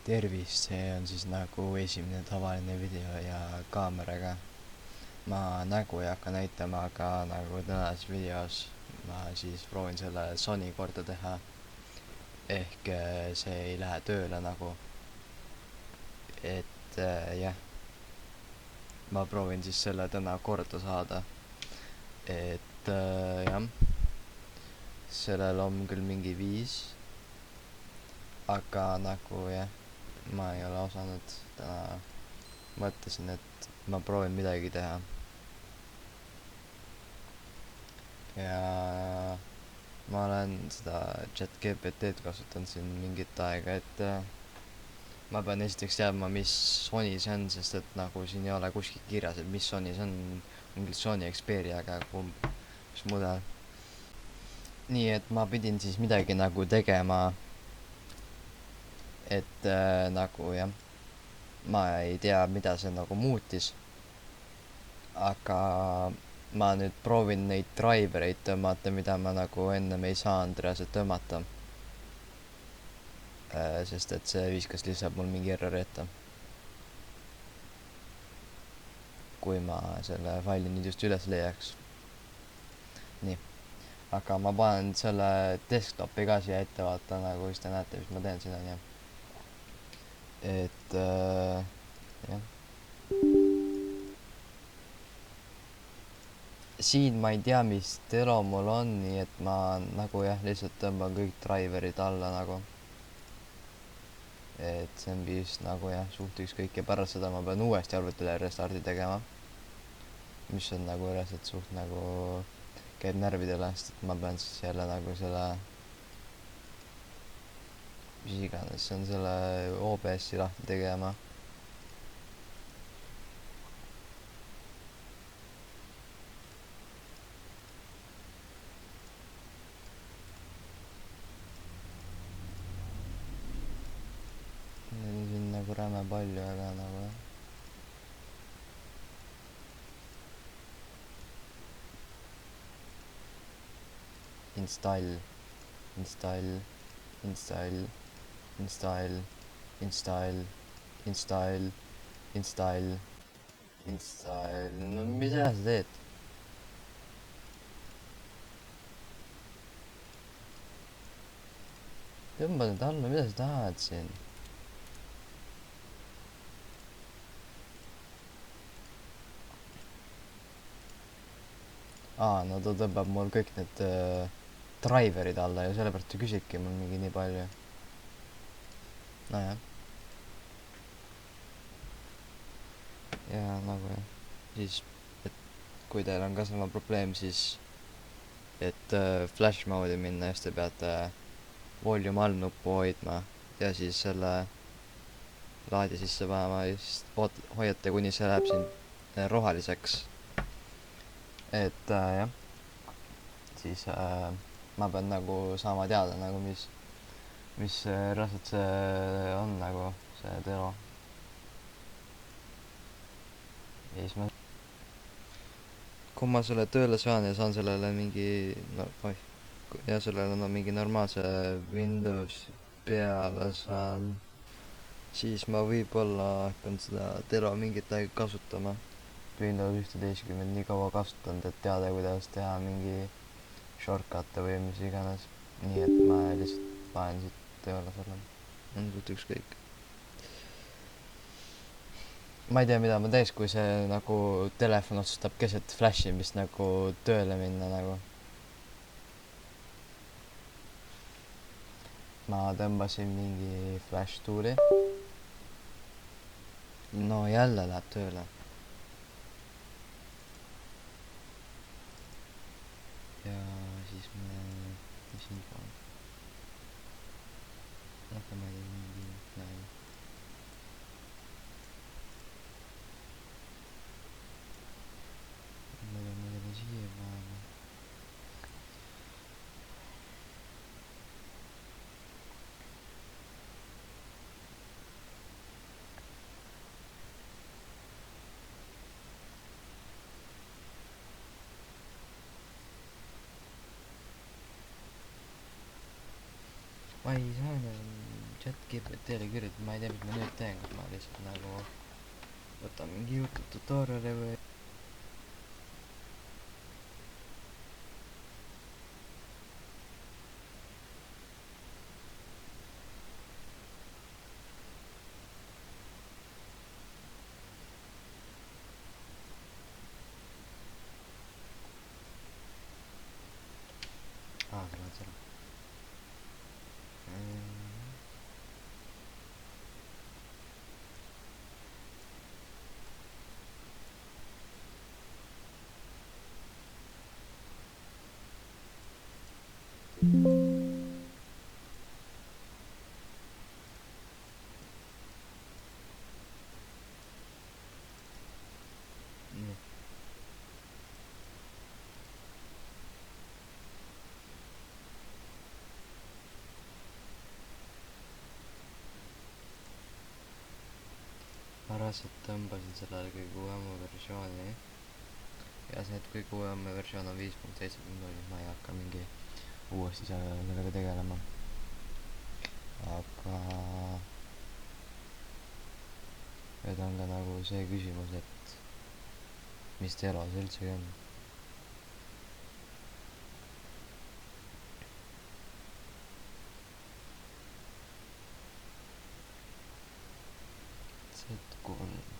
tervist, see on siis nagu esimene tavaline video ja kaameraga. Ma nägu ei hakka näitama, aga nagu tänases videos ma siis proovin selle Sony korda teha. Ehk see ei lähe tööle nagu. Et jah, ma proovin siis selle täna korda saada. Et jah, sellel on küll mingi viis, aga nagu jah, ma ei ole osanud täna, mõtlesin, et ma proovin midagi teha. Ja ma olen seda ChatGPT-d kasutanud siin mingit aega, et ma pean esiteks teadma, mis Sony see on, sest et nagu siin ei ole kuskil kirjas, et mis Sony see on, mingi Sony Xperia, aga mis mudel. Nii et ma pidin siis midagi nagu tegema, et nagu jah, ma ei tea, mida see nagu muutis, aga ma nüüd proovin neid drivereid tõmmata, mida ma nagu ennem ei saanud reaalselt tõmmata. Sest et see viskas lihtsalt mul mingi errori ette. Kui ma selle faili nüüd just üles leiaks. Nii, aga ma panen selle desktopi ka siia ette, vaata nagu siis te näete, mis ma teen siin on ju. Et jah. Siin ma ei tea, mis telo mul on, nii et ma nagu jah, lihtsalt tõmban kõik driverid alla nagu. Et see on vist nagu jah, suht ükskõik ja pärast seda ma pean uuesti arvutile restardi tegema. Mis on nagu reaalselt suht nagu käib närvidele, sest et ma pean siis jälle nagu selle, mis iganes, see on selle OBS-i lahti tegema. Siin nagu räme palju, aga nagu jah. Install, install, install, install, install, install, install, install, no mis asja sa teed? Tõmba nüüd alla, mida sa tahad siin? No ta tõmbab mul kõik need driverid alla ja sellepärast ta küsibki mul mingi nii palju. Nojah. Ja nagu jah, siis, et kui teil on ka sama probleem, siis et flash mode'i minna, siis te peate volume all nuppu hoidma ja siis selle laadi sisse panema ja siis hoiate, kuni see läheb siin roheliseks. Et jah, siis ma pean nagu saama teada nagu mis reaalselt see on nagu see telo. Ja siis ma, kui ma selle tööle saan ja saan sellele mingi, no oih, ja sellele no mingi normaalse Windows peale saan, siis ma võib-olla hakkan seda telo mingit aega kasutama. Windows 11 nii kaua kasutanud, et teada, kuidas teha mingi shortcut'e või mis iganes. Nii et ma lihtsalt panen siit tööle selle. On suht ükskõik. Ma ei tea, mida ma teeks, kui see nagu telefon otsustab keset flashimist nagu tööle minna nagu. Ma tõmbasin mingi flash tool'i. No jälle läheb tööle. Ja siis mis info on? Aga ma ei tea, mingi näin. Ma pean siia panema. Ma ei saa enam chat GPT-le kirjutada, ma ei tea, mis ma nüüd teen, kas ma lihtsalt nagu võtan mingi YouTube tutorial'i või sa lähed selle nii. Ma raudselt tõmbasin sellele kõige uuema versiooni ja see, et kõige uuem versioon on 5.7.0, ma ei hakka mingi uuesti sellega tegelema. Aga nüüd on ka nagu see küsimus, et mis telo see üldsegi on. Z3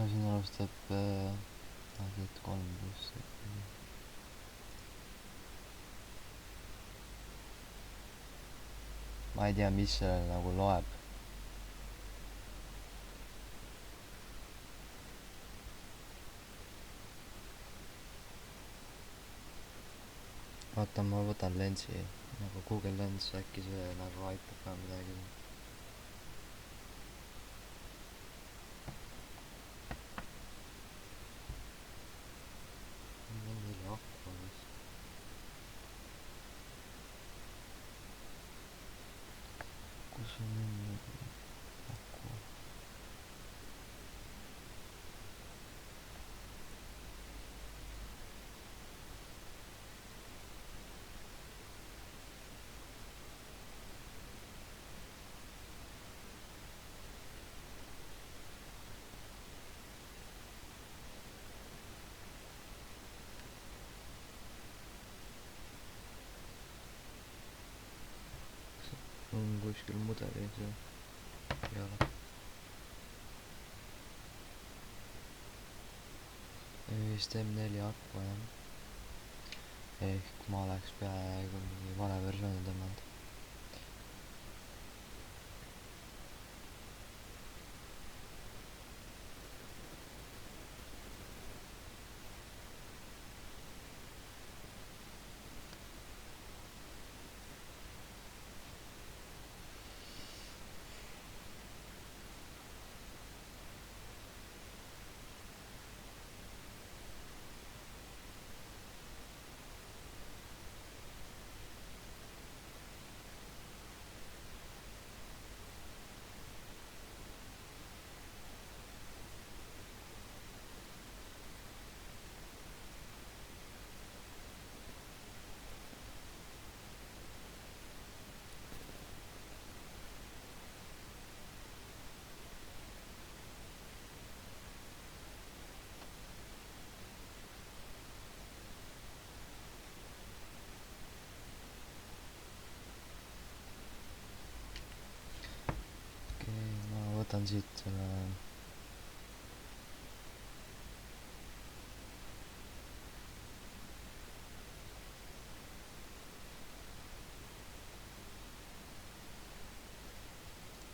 no siin alustab Z3 pluss ma ei tea, mis sellele nagu loeb. Oota, ma võtan lensi nagu Google Lens, äkki see nagu aitab ka midagi. kus on aku? On kuskil mudelis ju ei ole. vist M4 aku jah. Ehk ma oleks peaaegu mingi vale versiooni tõmmanud. Võtan siit selle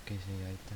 see ei aita.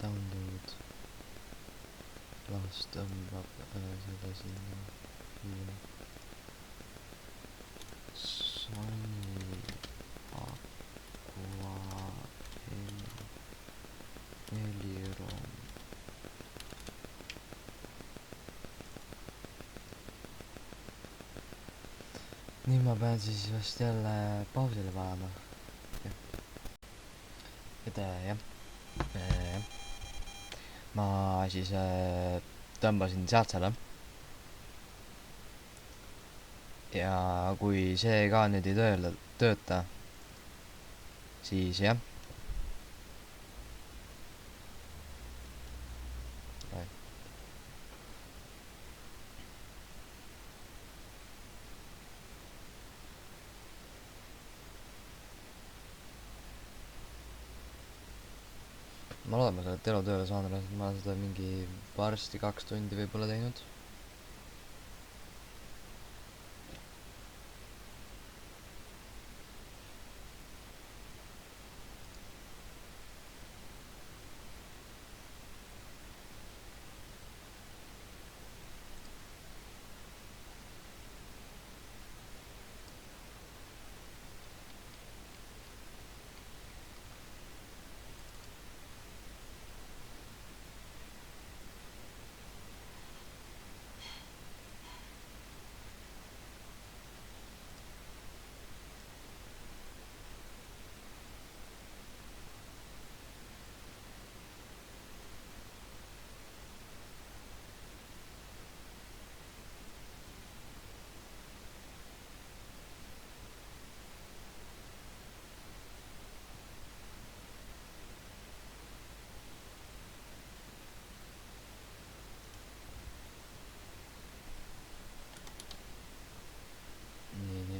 download, las tõmbab selle sinna siia. Sony Aqua heliroom. Nüüd ma pean siis vast jälle pausile panema. Et jah. Ma siis tõmbasin sealt selle. Ja kui see ka nüüd ei tööta, siis jah. Ma loodan, ma selle telo tööle saan, ma olen seda mingi varsti 2 tundi võib-olla teinud.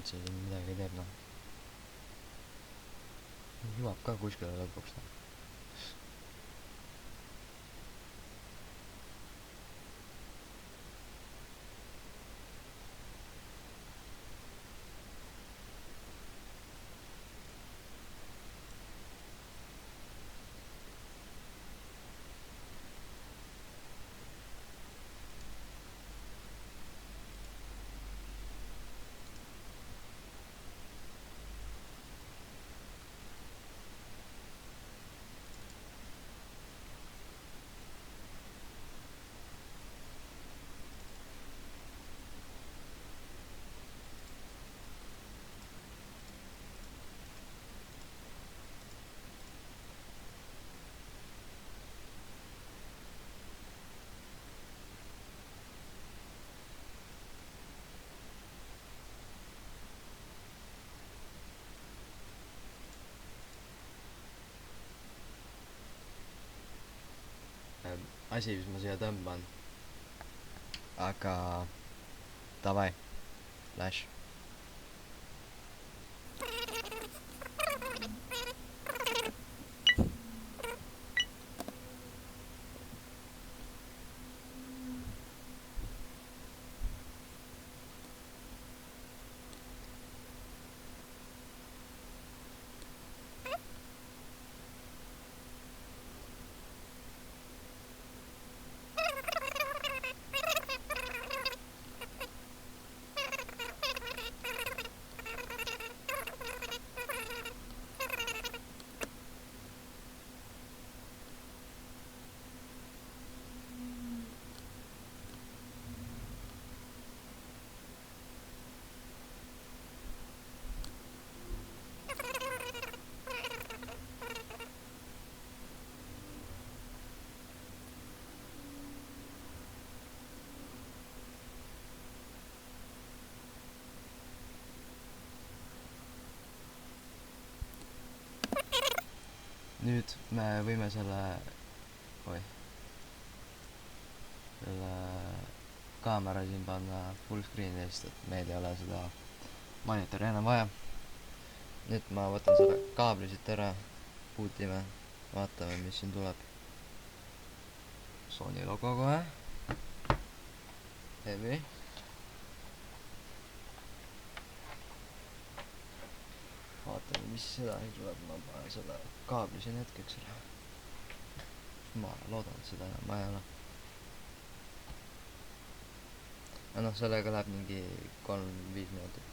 See siin midagi teeb, noh. Jõuab ka kuskile lõpuks, noh. Asi, mis ma siia tõmban. Aga davai, Flash. Nüüd me võime selle kaamera siin panna full screen'i eest, et meil ei ole seda monitori enam vaja. Nüüd ma võtan selle kaabli siit ära, bootime, vaatame, mis siin tuleb. Sony logo kohe. Heavy. Vaatame, mis seda nii tuleb, ma panen selle kaabli siin hetkeks ära. ma loodan, et seda enam vaja ei ole. aga noh, sellega läheb mingi 3-5 minutit.